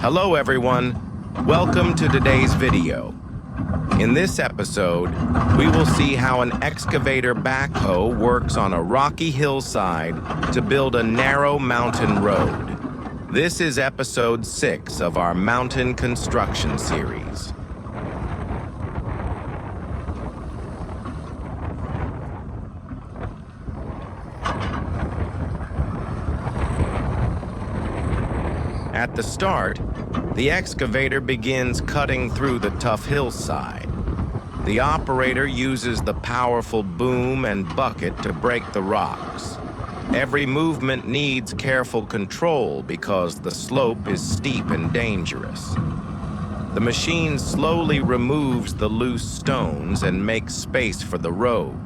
Hello everyone, welcome to today's video. In this episode, we will see how an excavator backhoe works on a rocky hillside to build a narrow mountain road. This is episode 6 of our mountain construction series. At the start, the excavator begins cutting through the tough hillside. The operator uses the powerful boom and bucket to break the rocks. Every movement needs careful control because the slope is steep and dangerous. The machine slowly removes the loose stones and makes space for the road.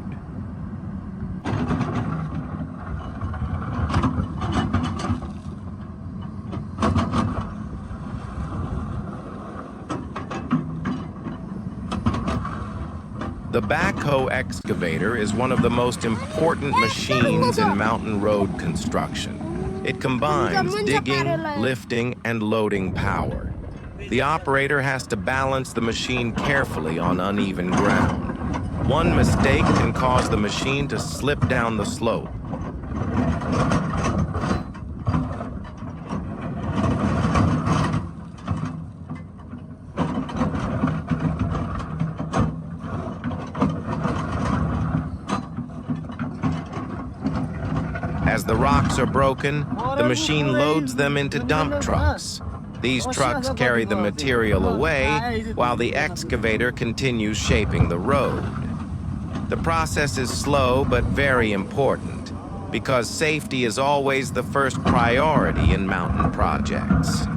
The backhoe excavator is one of the most important machines in mountain road construction. It combines digging, lifting, and loading power. The operator has to balance the machine carefully on uneven ground. One mistake can cause the machine to slip down the slope. As the rocks are broken, the machine loads them into dump trucks. These trucks carry the material away while the excavator continues shaping the road. The process is slow but very important because safety is always the first priority in mountain projects.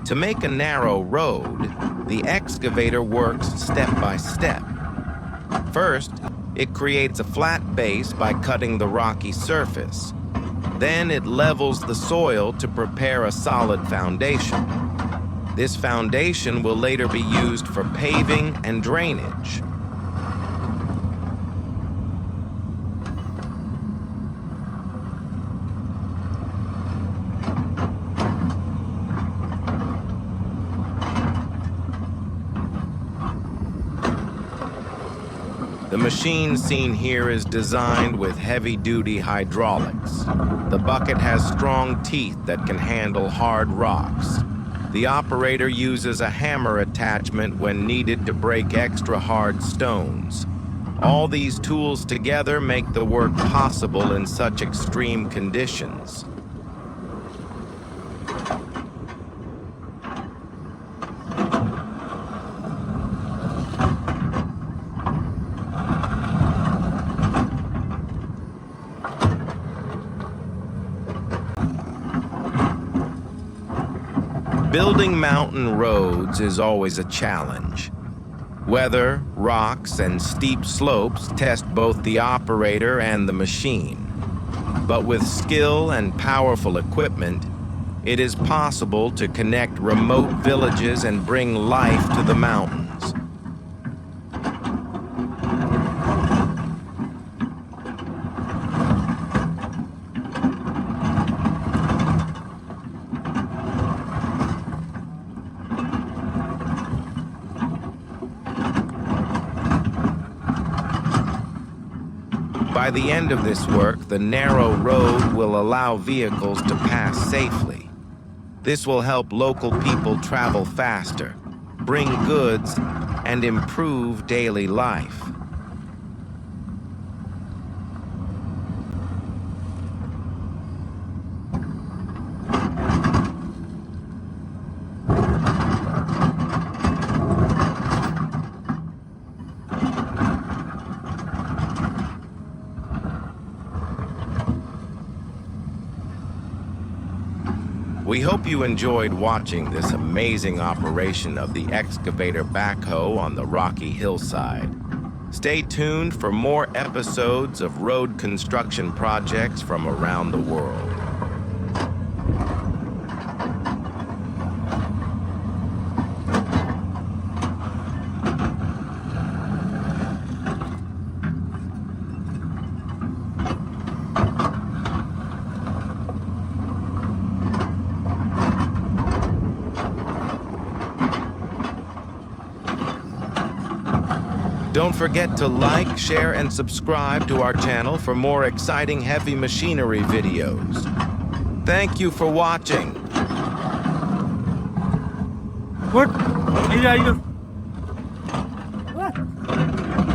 To make a narrow road, the excavator works step by step. First, it creates a flat base by cutting the rocky surface. Then it levels the soil to prepare a solid foundation. This foundation will later be used for paving and drainage. The machine seen here is designed with heavy-duty hydraulics. The bucket has strong teeth that can handle hard rocks. The operator uses a hammer attachment when needed to break extra hard stones. All these tools together make the work possible in such extreme conditions. Building mountain roads is always a challenge. Weather, rocks, and steep slopes test both the operator and the machine. But with skill and powerful equipment, it is possible to connect remote villages and bring life to the mountains. By the end of this work, the narrow road will allow vehicles to pass safely. This will help local people travel faster, bring goods, and improve daily life. We hope you enjoyed watching this amazing operation of the excavator backhoe on the rocky hillside. Stay tuned for more episodes of road construction projects from around the world. Don't forget to like, share, and subscribe to our channel for more exciting heavy machinery videos. Thank you for watching. What? What?